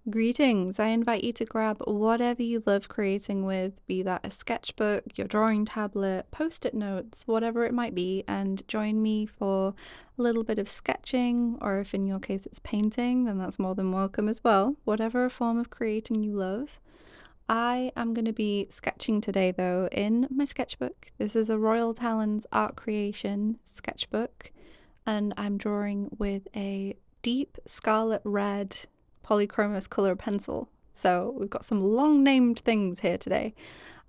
Greetings! I invite you to grab whatever you love creating with, be that a sketchbook, your drawing tablet, post-it notes, whatever it might be, and join me for a little bit of sketching, or if in your case it's painting, then that's more than welcome as well. Whatever form of creating you love. I am going to be sketching today though in my sketchbook. This is a Royal Talens Art Creation sketchbook, and I'm drawing with a deep scarlet red Polychromos colour pencil. So we've got some long named things here today.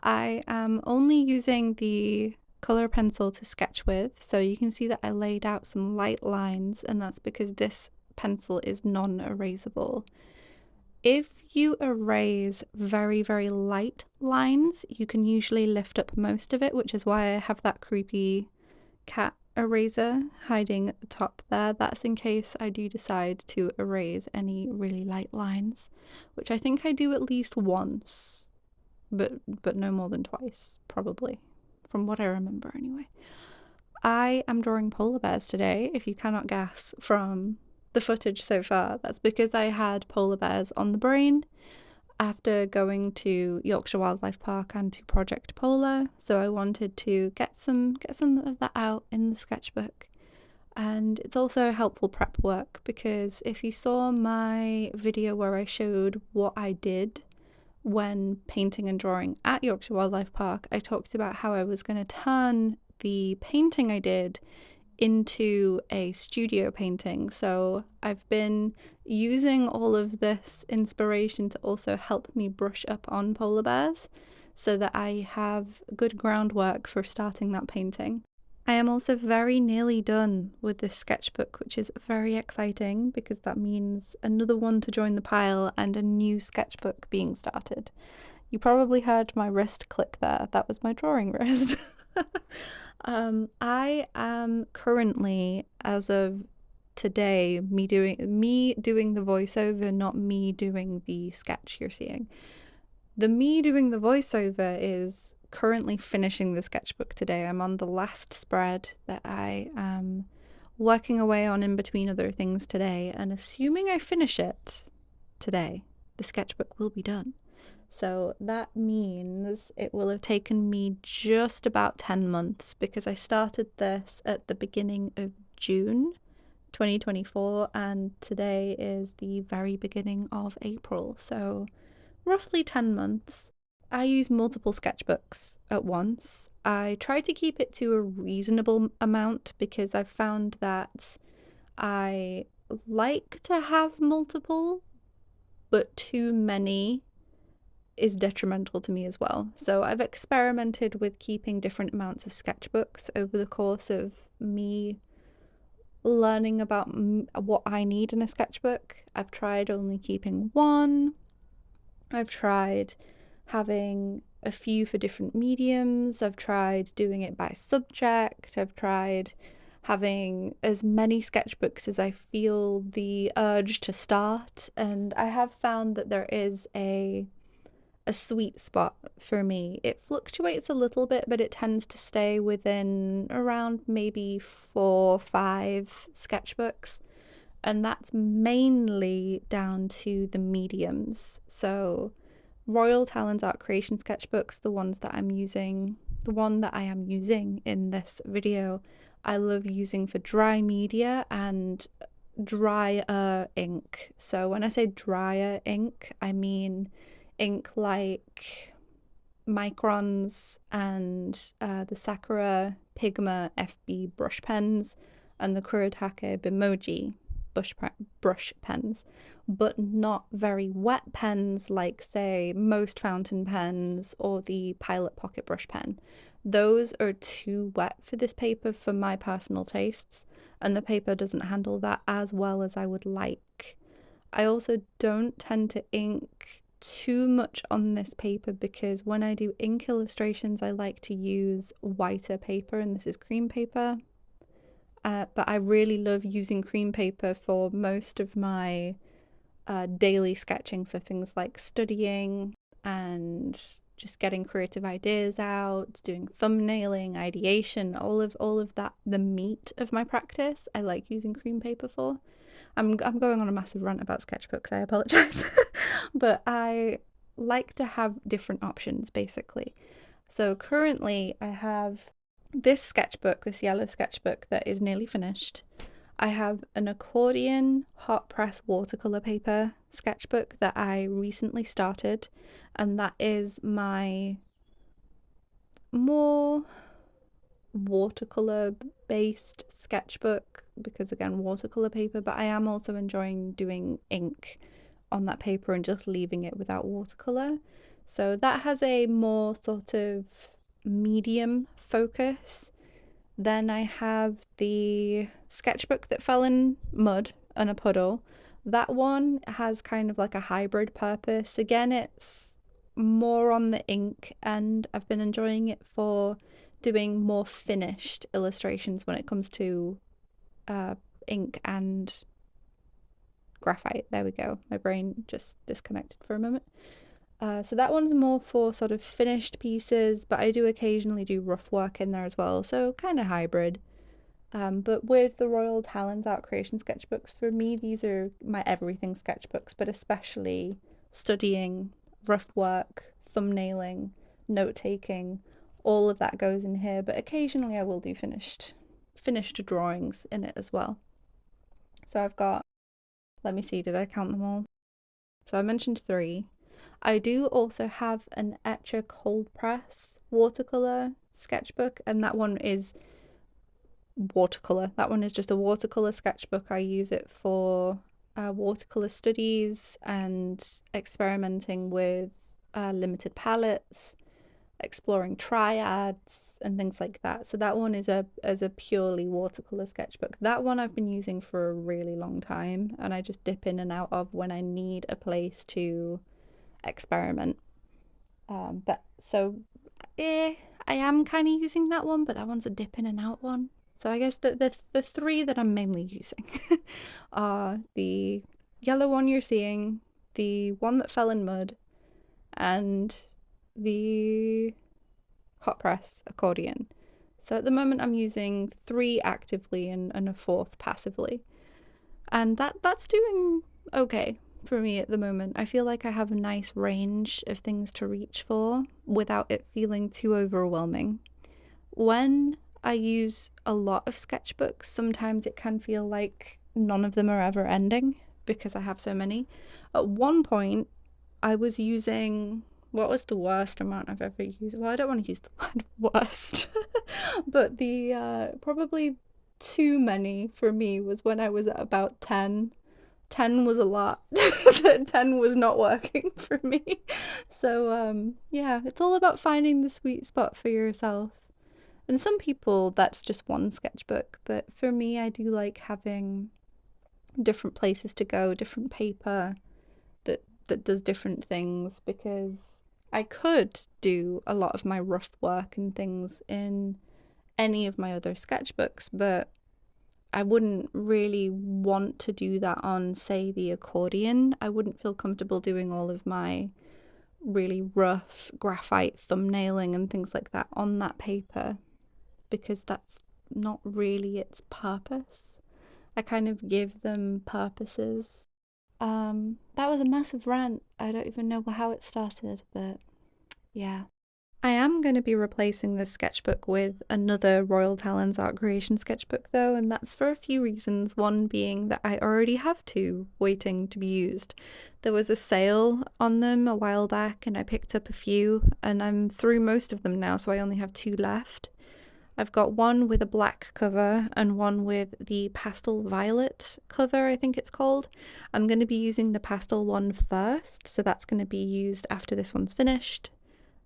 I am only using the colour pencil to sketch with, so you can see that I laid out some light lines, and that's because this pencil is non-erasable. If you erase very, very light lines, you can usually lift up most of it, which is why I have that creepy cat eraser hiding at the top there. That's in case I do decide to erase any really light lines, which I think I do at least once, but no more than twice, probably, from what I remember anyway. I am drawing polar bears today, if you cannot guess from the footage so far. That's because I had polar bears on the brain after going to Yorkshire Wildlife Park and to Project Polar, so I wanted to get some of that out in the sketchbook. And it's also helpful prep work, because if you saw my video where I showed what I did when painting and drawing at Yorkshire Wildlife Park, I talked about how I was going to turn the painting I did into a studio painting. So I've been using all of this inspiration to also help me brush up on polar bears so that I have good groundwork for starting that painting. I am also very nearly done with this sketchbook, which is very exciting because that means another one to join the pile and a new sketchbook being started. You probably heard my wrist click there. That was my drawing wrist. I am currently, as of today, me doing the voiceover, not me doing the sketch you're seeing. The me doing the voiceover is currently finishing the sketchbook today. I'm on the last spread that I am working away on in between other things today, and assuming I finish it today, the sketchbook will be done. So that means it will have taken me just about 10 months, because I started this at the beginning of June 2024 and today is the very beginning of April, so roughly 10 months. I use multiple sketchbooks at once. I try to keep it to a reasonable amount because I've found that I like to have multiple, but too many is detrimental to me as well. So I've experimented with keeping different amounts of sketchbooks over the course of me learning about what I need in a sketchbook. I've tried only keeping one. I've tried having a few for different mediums. I've tried doing it by subject. I've tried having as many sketchbooks as I feel the urge to start. And I have found that there is a sweet spot for me. It fluctuates a little bit, but it tends to stay within around maybe 4 or 5 sketchbooks. And that's mainly down to the mediums. So Royal Talens Art Creation sketchbooks, the one that I am using in this video, I love using for dry media and drier ink. So when I say drier ink, I mean ink like Microns and the Sakura Pigma FB brush pens and the Kuretake Bimoji brush pens, but not very wet pens like, say, most fountain pens or the Pilot Pocket brush pen. Those are too wet for this paper for my personal tastes, and the paper doesn't handle that as well as I would like. I also don't tend to ink too much on this paper because when I do ink illustrations, I like to use whiter paper, and this is cream paper. But I really love using cream paper for most of my daily sketching, so things like studying and just getting creative ideas out, doing thumbnailing, ideation, all of that, the meat of my practice, I like using cream paper for. I'm going on a massive rant about sketchbooks, I apologise. But I like to have different options basically. So currently I have this sketchbook, this yellow sketchbook that is nearly finished. I have an accordion hot press watercolor paper sketchbook that I recently started, and that is my more watercolor based sketchbook because, again, watercolor paper, but I am also enjoying doing ink on that paper and just leaving it without watercolor. So that has a more sort of medium focus. Then I have the sketchbook that fell in mud and a puddle. That one has kind of like a hybrid purpose. Again, it's more on the ink, and I've been enjoying it for doing more finished illustrations when it comes to ink and graphite. There we go. My brain just disconnected for a moment. So that one's more for sort of finished pieces, but I do occasionally do rough work in there as well, so kind of hybrid. But with the Royal Talens Art Creation sketchbooks, for me, these are my everything sketchbooks, but especially studying, rough work, thumbnailing, note taking, all of that goes in here, but occasionally I will do finished drawings in it as well. So I've got, let me see, did I count them all? So I mentioned 3. I do also have an Etcher cold press watercolor sketchbook, and that one is watercolor. That one is just a watercolor sketchbook. I use it for watercolor studies and experimenting with limited palettes, exploring triads and things like that. So that one is a purely watercolor sketchbook. That one I've been using for a really long time, and I just dip in and out of when I need a place to experiment. But so I am kind of using that one, but that one's a dip in and out one. So I guess the 3 that I'm mainly using are the yellow one you're seeing, the one that fell in mud, and the hot press accordion. So at the moment I'm using 3 actively and a 4th passively. And that's doing okay for me at the moment. I feel like I have a nice range of things to reach for without it feeling too overwhelming. When I use a lot of sketchbooks, sometimes it can feel like none of them are ever ending because I have so many. At one point, I was using, what was the worst amount I've ever used? Well, I don't want to use the word worst, but the probably too many for me was when I was at about 10. 10 was a lot. 10 was not working for me. So yeah, it's all about finding the sweet spot for yourself. And some people, that's just one sketchbook, but for me, I do like having different places to go, different paper that does different things, because I could do a lot of my rough work and things in any of my other sketchbooks, but I wouldn't really want to do that on, say, the accordion. I wouldn't feel comfortable doing all of my really rough graphite thumbnailing and things like that on that paper, because that's not really its purpose. I kind of give them purposes. That was a massive rant. I don't even know how it started, but yeah. I am going to be replacing this sketchbook with another Royal Talens Art Creation sketchbook though, and that's for a few reasons. One being that I already have 2 waiting to be used. There was a sale on them a while back and I picked up a few, and I'm through most of them now, so I only have 2 left. I've got one with a black cover and one with the pastel violet cover, I think it's called. I'm going to be using the pastel one first, so that's going to be used after this one's finished.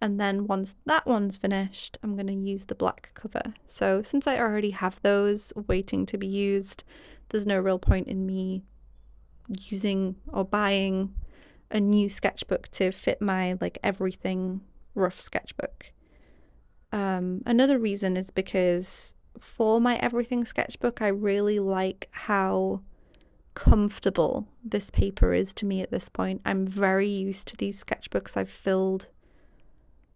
And then once that one's finished, I'm going to use the black cover. So since I already have those waiting to be used, there's no real point in me using or buying a new sketchbook to fit my like everything rough sketchbook. Another reason is because for my everything sketchbook, I really like how comfortable this paper is to me at this point. I'm very used to these sketchbooks. I've filled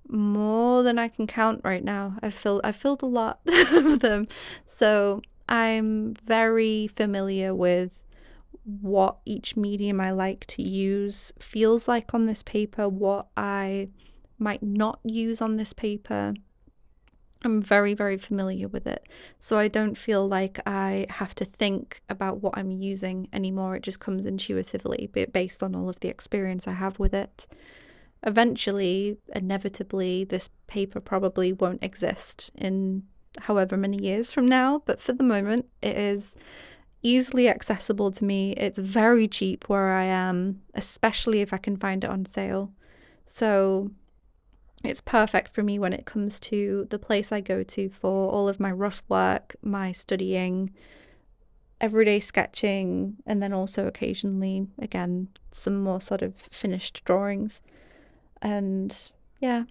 more than I can count right now. I've filled a lot of them. So I'm very familiar with what each medium I like to use feels like on this paper, what I might not use on this paper. I'm very, very familiar with it. So I don't feel like I have to think about what I'm using anymore. It just comes intuitively, based on all of the experience I have with it. Eventually, inevitably, this paper probably won't exist in however many years from now, but for the moment, it is easily accessible to me. It's very cheap where I am, especially if I can find it on sale. So it's perfect for me when it comes to the place I go to for all of my rough work, my studying, everyday sketching, and then also occasionally, again, some more sort of finished drawings. And yeah,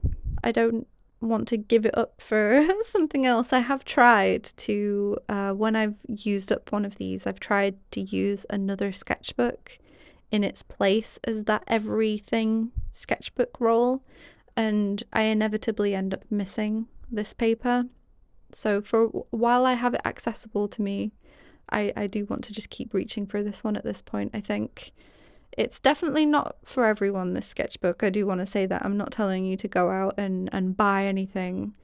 I don't want to give it up for something else. I have tried to, when I've used up one of these, I've tried to use another sketchbook in its place as that everything sketchbook roll, and I inevitably end up missing this paper. So for while I have it accessible to me, I do want to just keep reaching for this one at this point. I think it's definitely not for everyone, this sketchbook. I do want to say that. I'm not telling you to go out and buy anything.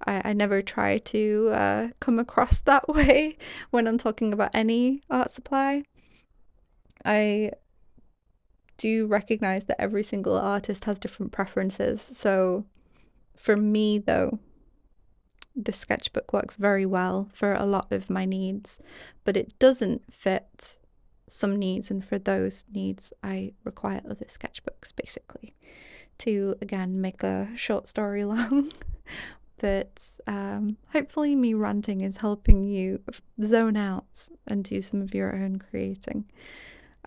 I never try to come across that way when I'm talking about any art supply. I do recognize that every single artist has different preferences. So for me, though, the sketchbook works very well for a lot of my needs, but it doesn't fit some needs, and for those needs I require other sketchbooks, basically, to again make a short story long. But hopefully me ranting is helping you zone out and do some of your own creating.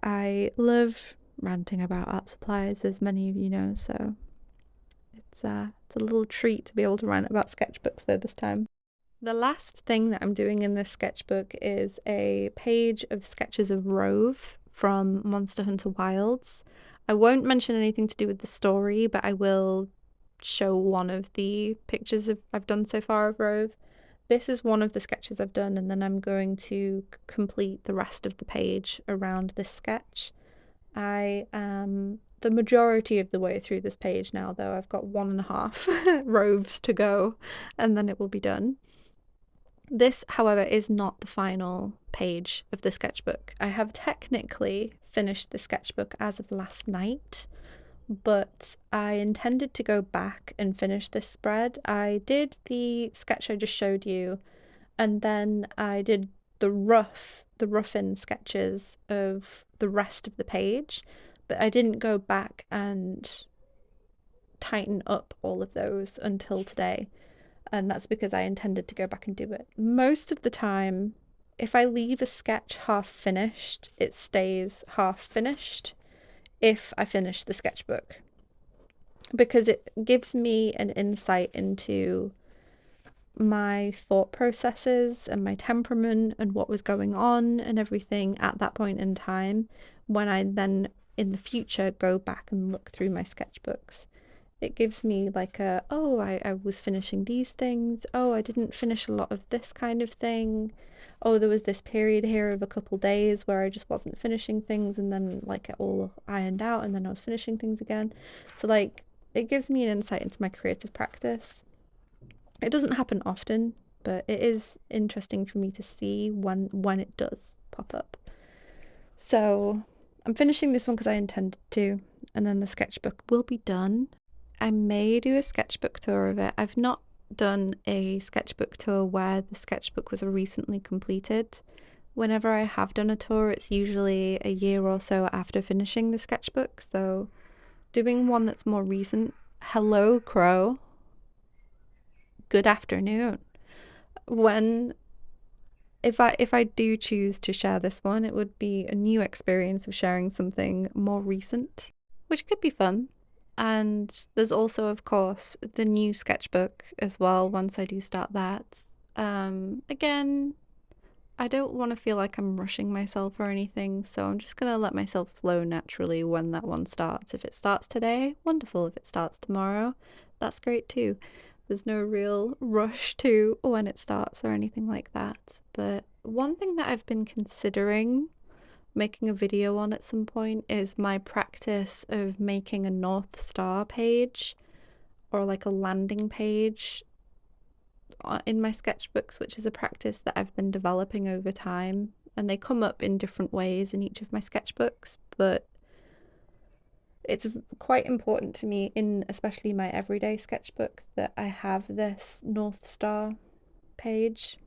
I love ranting about art supplies, as many of you know, so it's a little treat to be able to rant about sketchbooks though this time. The last thing that I'm doing in this sketchbook is a page of sketches of Rove from Monster Hunter Wilds. I won't mention anything to do with the story, but I will show one of the pictures I've done so far of Rove. This is one of the sketches I've done, and then I'm going to complete the rest of the page around this sketch. I am the majority of the way through this page now, though. I've got 1.5 roves to go, and then it will be done. This, however, is not the final page of the sketchbook. I have technically finished the sketchbook as of last night, but I intended to go back and finish this spread. I did the sketch I just showed you, and then I did the rough-in sketches of the rest of the page, but I didn't go back and tighten up all of those until today. And that's because I intended to go back and do it. Most of the time, if I leave a sketch half finished, it stays half finished if I finish the sketchbook, because it gives me an insight into my thought processes and my temperament and what was going on and everything at that point in time, when I then in the future go back and look through my sketchbooks. It gives me like I was finishing these things. Oh, I didn't finish a lot of this kind of thing. Oh, there was this period here of a couple days where I just wasn't finishing things, and then like it all ironed out, and then I was finishing things again. So like it gives me an insight into my creative practice. It doesn't happen often, but it is interesting for me to see when it does pop up. So I'm finishing this one because I intended to, and then the sketchbook will be done. I may do a sketchbook tour of it. I've not done a sketchbook tour where the sketchbook was recently completed. Whenever I have done a tour, it's usually a year or so after finishing the sketchbook. So doing one that's more recent. Hello, Crow. Good afternoon. If I do choose to share this one, it would be a new experience of sharing something more recent, which could be fun. And there's also, of course, the new sketchbook as well, once I do start that. Again, I don't want to feel like I'm rushing myself or anything, so I'm just going to let myself flow naturally when that one starts. If it starts today, wonderful. If it starts tomorrow, that's great too. There's no real rush to when it starts or anything like that. But one thing that I've been considering making a video on at some point is my practice of making a North Star page or like a landing page in my sketchbooks, which is a practice that I've been developing over time, and they come up in different ways in each of my sketchbooks, but it's quite important to me, in especially my everyday sketchbook, that I have this North Star page.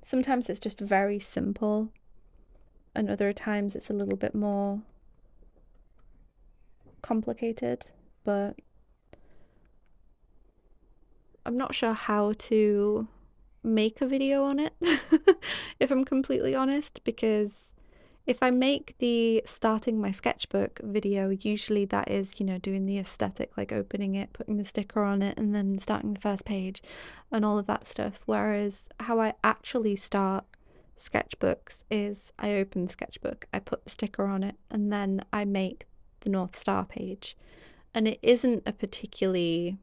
Sometimes it's just very simple, and other times it's a little bit more complicated, but I'm not sure how to make a video on it, if I'm completely honest, because if I make the starting my sketchbook video, usually that is, you know, doing the aesthetic, like opening it, putting the sticker on it, and then starting the first page and all of that stuff. Whereas how I actually start sketchbooks is I open the sketchbook, I put the sticker on it, and then I make the North Star page. And it isn't a particularly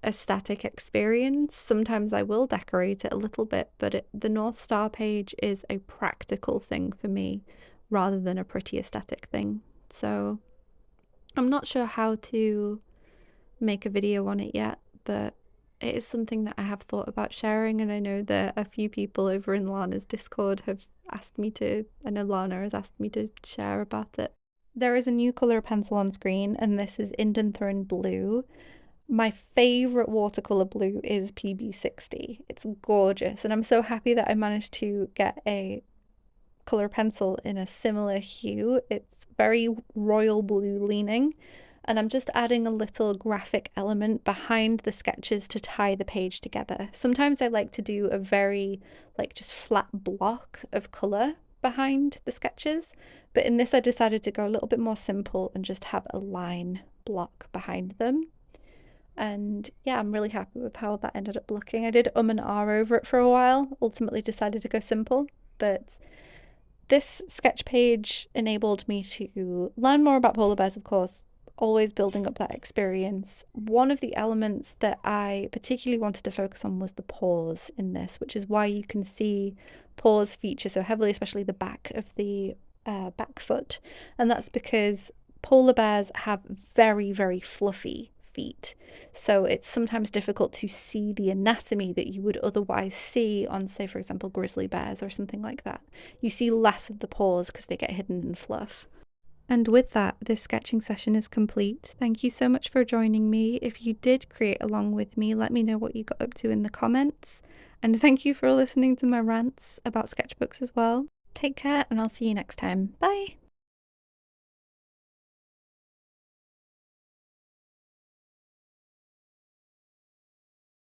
a static experience. Sometimes I will decorate it a little bit, but the North Star page is a practical thing for me rather than a pretty aesthetic thing. So I'm not sure how to make a video on it yet, but it is something that I have thought about sharing, and I know that a few people over in Lana's Discord have asked me to, I know Lana has asked me to share about it. There is a new colour pencil on screen, and this is Indanthrene Blue. My favourite watercolour blue is PB60. It's gorgeous, and I'm so happy that I managed to get a colour pencil in a similar hue. It's very royal blue leaning, and I'm just adding a little graphic element behind the sketches to tie the page together. Sometimes I like to do a very just flat block of colour behind the sketches, but in this I decided to go a little bit more simple and just have a line block behind them. And yeah, I'm really happy with how that ended up looking. I did and ah over it for a while, ultimately decided to go simple, but this sketch page enabled me to learn more about polar bears, of course, always building up that experience. One of the elements that I particularly wanted to focus on was the paws in this, which is why you can see paws feature so heavily, especially the back of the back foot. And that's because polar bears have very, very fluffy feet, so it's sometimes difficult to see the anatomy that you would otherwise see on, say, for example, grizzly bears or something like that. You see less of the paws because they get hidden in fluff. And with that, this sketching session is complete. Thank you so much for joining me. If you did create along with me, let me know what you got up to in the comments. And thank you for listening to my rants about sketchbooks as well. Take care, and I'll see you next time. Bye!